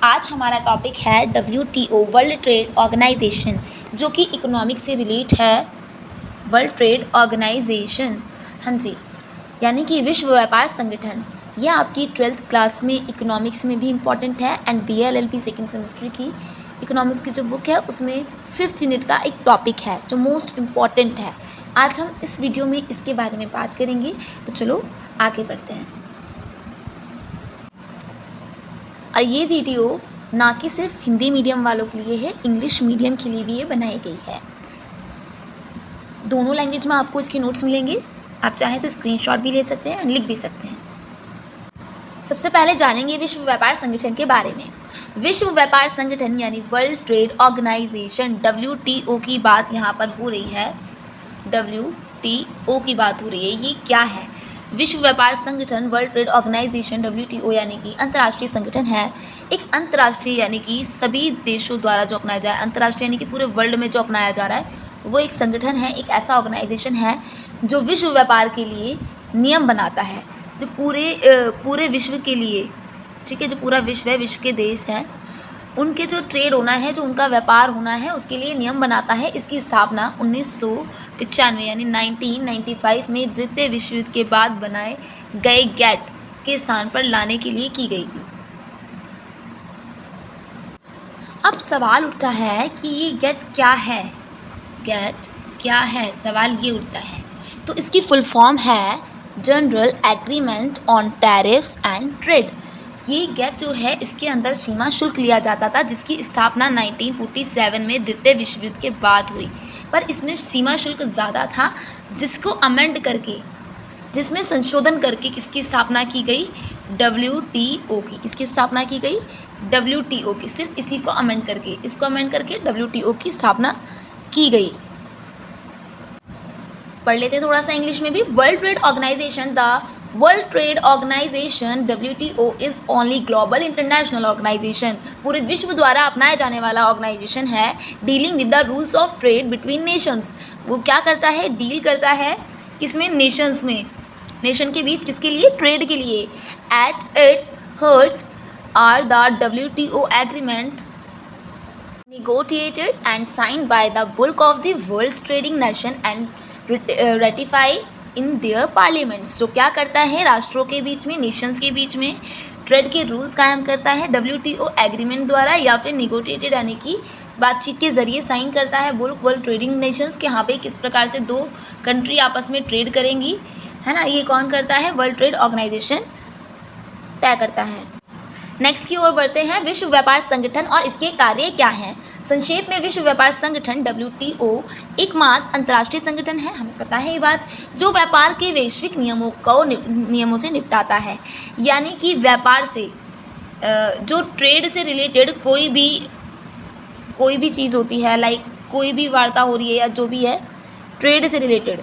आज हमारा टॉपिक है WTO वर्ल्ड ट्रेड ऑर्गेनाइजेशन, जो कि इकोनॉमिक्स से रिलेट है। वर्ल्ड ट्रेड ऑर्गेनाइजेशन, हाँ जी, यानी कि विश्व व्यापार संगठन। यह आपकी 12th क्लास में इकोनॉमिक्स में भी इम्पॉर्टेंट है एंड BLLB सेकेंड सेमेस्टर की इकोनॉमिक्स की जो बुक है उसमें 5th यूनिट का एक टॉपिक है जो मोस्ट इम्पॉर्टेंट है। आज हम इस वीडियो में इसके बारे में बात करेंगे, तो चलो आगे बढ़ते हैं। और ये वीडियो ना कि सिर्फ हिंदी मीडियम वालों के लिए है, इंग्लिश मीडियम के लिए भी ये बनाई गई है। दोनों लैंग्वेज में आपको इसके नोट्स मिलेंगे, आप चाहें तो स्क्रीनशॉट भी ले सकते हैं, लिख भी सकते हैं। सबसे पहले जानेंगे विश्व व्यापार संगठन के बारे में। विश्व व्यापार संगठन यानी वर्ल्ड ट्रेड ऑर्गेनाइजेशन WTO की बात यहाँ पर हो रही है। WTO की बात हो रही है। ये क्या है? विश्व व्यापार संगठन वर्ल्ड ट्रेड ऑर्गेनाइजेशन WTO यानी कि अंतर्राष्ट्रीय संगठन है। एक अंतर्राष्ट्रीय यानी कि सभी देशों द्वारा जो अपनाया जाए, अंतर्राष्ट्रीय यानी कि पूरे वर्ल्ड में जो अपनाया जा रहा है, वो एक संगठन है, एक ऐसा ऑर्गेनाइजेशन है जो विश्व व्यापार के लिए नियम बनाता है, जो पूरे विश्व के लिए, ठीक है, जो पूरा विश्व है, विश्व के देश हैं, उनके जो ट्रेड होना है, जो उनका व्यापार होना है, उसके लिए नियम बनाता है। इसकी स्थापना 1995 यानी 1995 में द्वितीय विश्व युद्ध के बाद बनाए गए गेट के स्थान पर लाने के लिए की गई थी। अब सवाल उठता है कि ये गेट क्या है? गेट क्या है? सवाल ये उठता है। तो इसकी फुल फॉर्म है general agreement on tariffs and trade. ये गेट जो है, इसके अंदर सीमा शुल्क लिया जाता था, जिसकी स्थापना 1947 में द्वितीय विश्व युद्ध के बाद हुई। पर इसमें सीमा शुल्क ज़्यादा था, जिसको अमेंड करके, जिसमें संशोधन करके किसकी स्थापना की गई? WTO की। किसकी स्थापना की गई? WTO की। सिर्फ इसी को अमेंड करके, इसको अमेंड करके WTO की स्थापना की गई। पढ़ लेते हैं थोड़ा सा इंग्लिश में भी। World trade organization, the world trade organization WTO is only global international organization. पूरे विश्व द्वारा अपनाया जाने वाला ऑर्गेनाइजेशन है। Dealing with the rules of trade between nations. वो क्या करता है? डील करता है किसमें? नेशंस में। नेशन के बीच, किसके लिए? ट्रेड के लिए। At its heart are the WTO agreement negotiated and signed by the bulk of the world's trading nation and ratify in their parliaments। जो क्या करता है? राष्ट्रों के बीच में, नेशंस के बीच में ट्रेड के रूल्स कायम करता है WTO एग्रीमेंट द्वारा, या फिर निगोटिएटेड यानी कि बातचीत के ज़रिए साइन करता है बुल्क वर्ल्ड ट्रेडिंग नेशंस के। यहाँ पे किस प्रकार से दो कंट्री आपस में ट्रेड करेंगी, है ना, ये कौन करता है? वर्ल्ड ट्रेड ऑर्गेनाइजेशन तय करता है। नेक्स्ट की ओर बढ़ते हैं। विश्व व्यापार संगठन और इसके कार्य क्या हैं? संक्षेप में, विश्व व्यापार संगठन WTO एकमात्र अंतर्राष्ट्रीय संगठन है, हमें पता है ये बात, जो व्यापार के वैश्विक नियमों से निपटाता है। यानी कि व्यापार से जो ट्रेड से रिलेटेड कोई भी चीज़ होती है, लाइक कोई भी वार्ता हो रही है या जो भी है ट्रेड से रिलेटेड।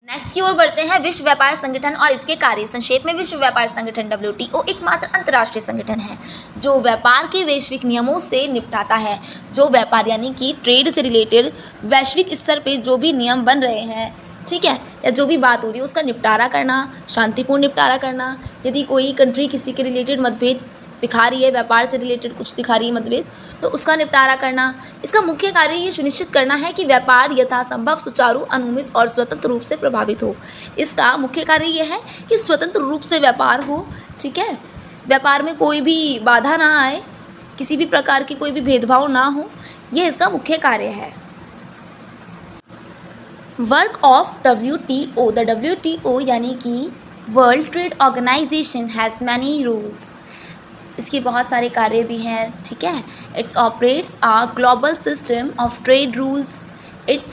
नेक्स्ट की ओर बढ़ते हैं। विश्व व्यापार संगठन और इसके कार्य। संक्षेप में, विश्व व्यापार संगठन WTO एकमात्र अंतर्राष्ट्रीय संगठन है जो व्यापार के वैश्विक नियमों से निपटाता है। जो व्यापार यानी कि ट्रेड से रिलेटेड वैश्विक स्तर पे जो भी नियम बन रहे हैं, ठीक है, या जो भी बात हो रही है उसका निपटारा करना, शांतिपूर्ण निपटारा करना। यदि कोई कंट्री किसी के रिलेटेड मतभेद दिखा रही है, व्यापार से रिलेटेड कुछ दिखा रही है मतभेद, तो उसका निपटारा करना। इसका मुख्य कार्य ये सुनिश्चित करना है कि व्यापार यथासंभव सुचारू, अनुमित और स्वतंत्र रूप से प्रभावित हो। इसका मुख्य कार्य ये है कि स्वतंत्र रूप से व्यापार हो, ठीक है, व्यापार में कोई भी बाधा ना आए, किसी भी प्रकार की कोई भी भेदभाव ना हो, ये इसका मुख्य कार्य है। Work of WTO। The WTO यानी कि world trade organization has many rules. इसके बहुत सारे कार्य भी हैं, ठीक है। It's operates a global system of trade rules. It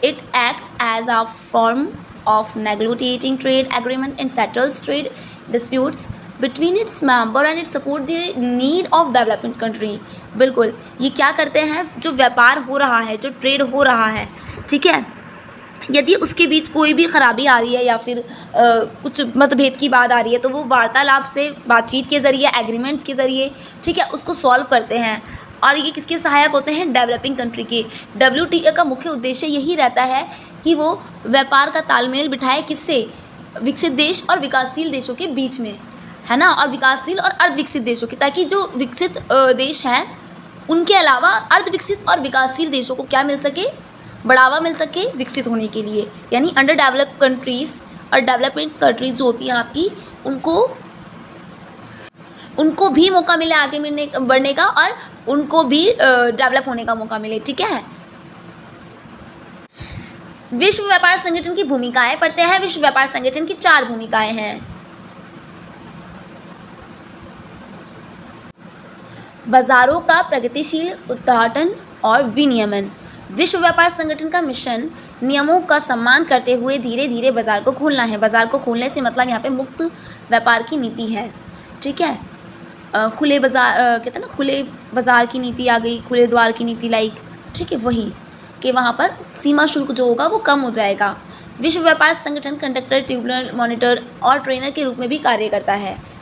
act as a form of negotiating trade agreement and settles trade disputes between its member and it support the need of development country. बिल्कुल, ये क्या करते हैं? जो व्यापार हो रहा है, जो ट्रेड हो रहा है, ठीक है, यदि उसके बीच कोई भी ख़राबी आ रही है या फिर कुछ मतभेद की बात आ रही है, तो वो वार्तालाप से, बातचीत के ज़रिए, एग्रीमेंट्स के ज़रिए, ठीक है, उसको सॉल्व करते हैं। और ये किसके सहायक होते हैं? डेवलपिंग कंट्री के। WTO का मुख्य उद्देश्य यही रहता है कि वो व्यापार का तालमेल बिठाए, किससे? विकसित देश और विकासशील देशों के बीच में। है ना, और विकासशील और अर्धविकसित देशों की, ताकि जो विकसित देश हैं उनके अलावा अर्धविकसित और विकासशील देशों को क्या मिल सके, बढ़ावा मिल सके विकसित होने के लिए। यानी अंडर डेवलप्ड कंट्रीज़ और डेवलपमेंट कंट्रीज़ जो होती हैं आपकी, उनको भी मौका मिले आगे बढ़ने का, और उनको भी डेवलप होने का मौका मिले। ठीक है। विश्व व्यापार संगठन की भूमिकाएं पढ़ते हैं। विश्व व्यापार संगठन की 4 भूमिकाएं हैं। बाजारों का प्रगतिशील उद्घाटन और विनियमन। विश्व व्यापार संगठन का मिशन नियमों का सम्मान करते हुए धीरे धीरे बाजार को खोलना है। बाजार को खोलने से मतलब यहाँ पे मुक्त व्यापार की नीति है। ठीक है। खुले बाजार कहते हैं ना, खुले बाजार की नीति आ गई, खुले द्वार की नीति लाइक। ठीक है, वही कि वहाँ पर सीमा शुल्क जो होगा वो कम हो जाएगा। विश्व व्यापार संगठन कंडक्टर, ट्रिब्यूनल, मॉनिटर और ट्रेनर के रूप में भी कार्य करता है।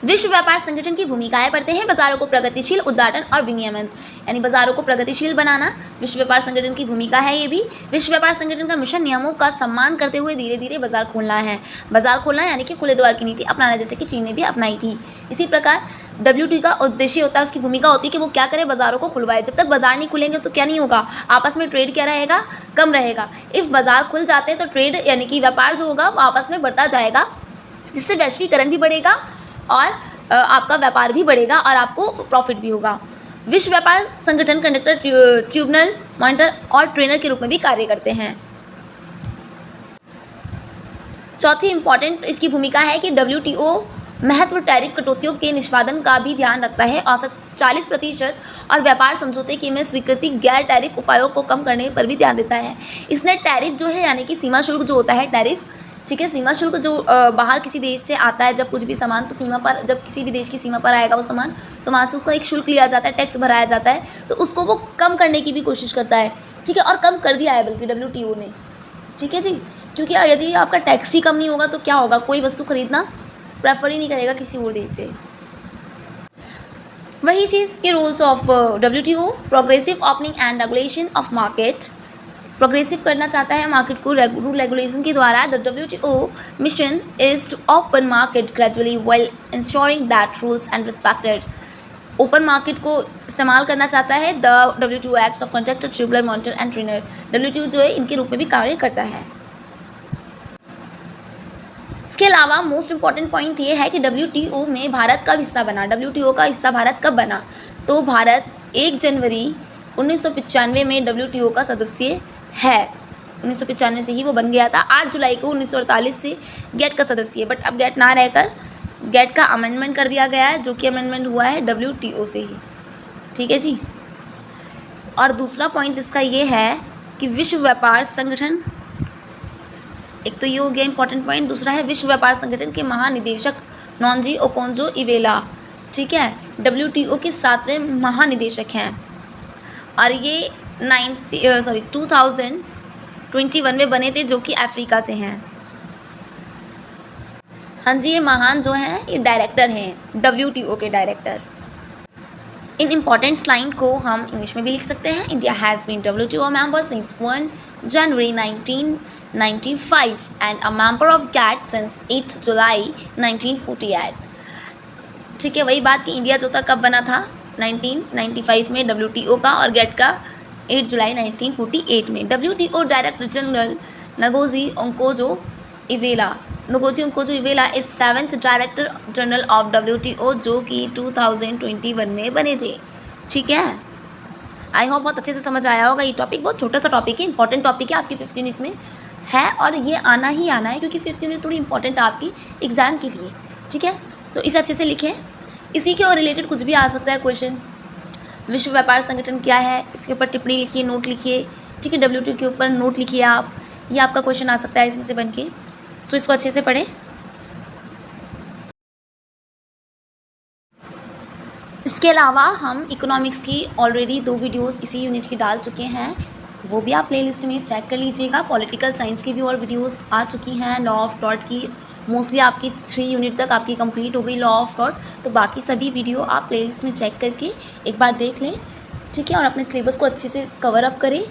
विश्व व्यापार संगठन की भूमिकाएं पढ़ते हैं। बाजारों को प्रगतिशील उद्घाटन और विनियमन, यानी बाजारों को प्रगतिशील बनाना विश्व व्यापार संगठन की भूमिका है। ये भी विश्व व्यापार संगठन का मिशन नियमों का सम्मान करते हुए धीरे धीरे बाजार खोलना है। बाजार खोलना यानी कि खुले द्वार की नीति अपनाना, जैसे कि चीन ने भी अपनाई थी। इसी प्रकार WTO का उद्देश्य होता है, उसकी भूमिका होती है कि वो क्या करे, बाजारों को खुलवाए। जब तक बाजार नहीं खुलेंगे तो क्या नहीं होगा, आपस में ट्रेड क्या रहेगा, कम रहेगा। इफ़ बाजार खुल जाते हैं तो ट्रेड यानी कि व्यापार जो होगा वो आपस में बढ़ता जाएगा, जिससे वैश्वीकरण भी बढ़ेगा और आपका व्यापार भी बढ़ेगा और आपको प्रॉफिट भी होगा। विश्व व्यापार संगठन कंडक्टर, ट्रिब्यूनल, मॉनिटर और ट्रेनर के रूप में भी कार्य करते हैं। चौथी इंपॉर्टेंट इसकी भूमिका है कि WTO महत्व टैरिफ कटौतियों के निष्पादन का भी ध्यान रखता है। औसत 40% और व्यापार समझौते की में स्वीकृति गैर टैरिफ उपायों को कम करने पर भी ध्यान देता है। इसने टैरिफ जो है यानी कि सीमा शुल्क जो होता है टैरिफ, ठीक है, सीमा शुल्क जो बाहर किसी देश से आता है, जब कुछ भी सामान, तो सीमा पर जब किसी भी देश की सीमा पर आएगा वो सामान, तो वहाँ से उसको एक शुल्क लिया जाता है, टैक्स भराया जाता है, तो उसको वो कम करने की भी कोशिश करता है। ठीक है, और कम कर दिया है बल्कि WTO ने। ठीक है जी, क्योंकि यदि आपका टैक्स ही कम नहीं होगा तो क्या होगा, कोई वस्तु खरीदना प्रेफर ही नहीं करेगा किसी और देश से। वही चीज़ के rules of WTO, progressive opening and regulation of market, progressive करना चाहता है मार्केट को रूल रेगुलेशन के द्वारा। The WTO mission is to open market gradually while ensuring that rules and respected. Open market को इस्तेमाल करना चाहता है। The WTO acts of conductor, tribunal, monitor and trainer, WTO जो है इनके रूप में भी कार्य करता है। इसके अलावा मोस्ट इम्पॉर्टेंट पॉइंट ये है कि WTO में भारत कब हिस्सा बना। WTO का हिस्सा भारत कब बना, तो भारत 1 जनवरी 1995 में WTO का सदस्य है। 1995 से ही वो बन गया था। 8 जुलाई को 1948 से गेट का सदस्य है, बट अब गेट ना रहकर गेट का अमेंडमेंट कर दिया गया है, जो कि अमेंडमेंट हुआ है WTO से ही। ठीक है जी। और दूसरा पॉइंट इसका ये है कि विश्व व्यापार संगठन, एक तो ये हो गया इंपॉर्टेंट पॉइंट, दूसरा है विश्व व्यापार संगठन के महानिदेशक नोंजी ओकोंजो इवेला। ठीक है, WTO के 7वें महानिदेशक हैं और ये 2021 में बने थे, जो कि अफ्रीका से हैं। हाँ जी, ये महान जो हैं ये डायरेक्टर हैं, WTO के डायरेक्टर। इन इम्पॉर्टेंट लाइन को हम इंग्लिश में भी लिख सकते हैं। India has been WTO member since 1 January 1995 and a member of GATT since 8 July 1948। ठीक है, वही बात कि इंडिया जो था कब बना था, 1995 में WTO का, और GATT का 8 जुलाई 1948 में। WTO डायरेक्टर जनरल नगोजी ओंकोजो Iweala is 7th director general of WTO, जो कि 2021 में बने थे। ठीक है, आई होप बहुत अच्छे से समझ आया होगा। ये टॉपिक बहुत छोटा सा टॉपिक है, इंपॉर्टेंट टॉपिक है, आपकी 5th यूनिट में है, और ये आना ही आना है क्योंकि 5th यूनिट थोड़ी इंपॉर्टेंट है आपकी एग्ज़ाम के लिए। ठीक है, तो इसे अच्छे से लिखें। इसी के और रिलेटेड कुछ भी आ सकता है क्वेश्चन। विश्व व्यापार संगठन क्या है, इसके ऊपर टिप्पणी लिखिए, नोट लिखिए। ठीक है, WTO के ऊपर नोट लिखिए आप, ये आपका क्वेश्चन आ सकता है इसमें से बन के। सो इसको अच्छे से पढ़ें। इसके अलावा हम इकोनॉमिक्स की ऑलरेडी 2 वीडियोस इसी यूनिट की डाल चुके हैं, वो भी आप प्लेलिस्ट में चेक कर लीजिएगा। पॉलिटिकल साइंस की भी और वीडियोस आ चुकी हैं। लॉ ऑफ थॉट की मोस्टली आपकी 3 यूनिट तक आपकी कंप्लीट हो गई लॉ ऑफ थॉट, तो बाकी सभी वीडियो आप प्लेलिस्ट में चेक करके एक बार देख लें। ठीक है, और अपने सिलेबस को अच्छे से कवर अप करें,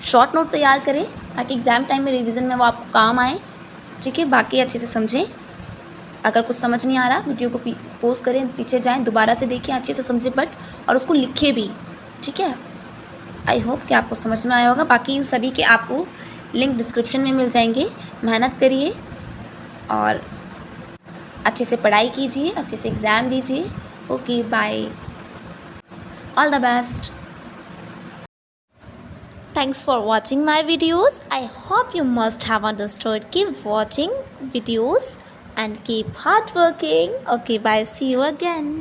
शॉर्ट नोट तैयार करें ताकि एग्ज़ाम टाइम में रिवीजन में वो आपको काम आए। ठीक है, बाकी अच्छे से समझें। अगर कुछ समझ नहीं आ रहा वीडियो को पॉज करें, पीछे जाएं, दोबारा से देखें, अच्छे से समझें बट और उसको लिखें भी। ठीक है, आई होप कि आपको समझ में आया होगा। बाकी इन सभी के आपको लिंक डिस्क्रिप्शन में मिल जाएंगे। मेहनत करिए और अच्छे से पढ़ाई कीजिए, अच्छे से एग्ज़ाम दीजिए। Okay, bye, all the best. Thanks for watching my videos. I hope you must have understood. Keep watching videos and keep hard working. Okay, bye. See you again.